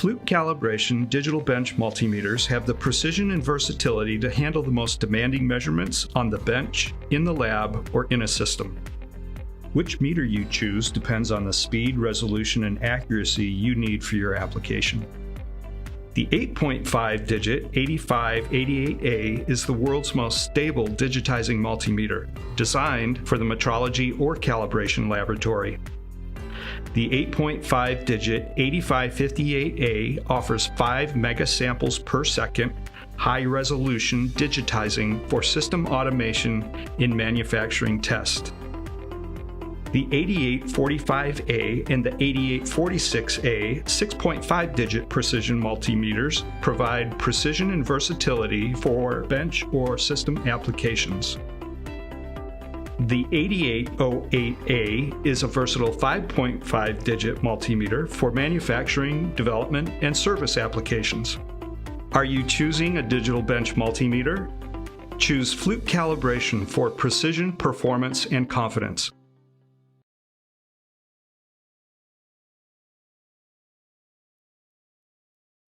Fluke Calibration digital bench multimeters have the precision and versatility to handle the most demanding measurements on the bench, in the lab, or in a system. Which meter you choose depends on the speed, resolution, and accuracy you need for your application. The 8.5-digit 8588A is the world's most stable digitizing multimeter, designed for the metrology or calibration laboratory. The 8.5-digit 8558A offers 5 megasamples per second, high-resolution digitizing for system automation in manufacturing test. The 8845A and the 8846A 6.5-digit precision multimeters provide precision and versatility for bench or system applications. The 8808A is a versatile 5.5-digit multimeter for manufacturing, development, and service applications. Are you choosing a digital bench multimeter? Choose Fluke Calibration for precision, performance, and confidence.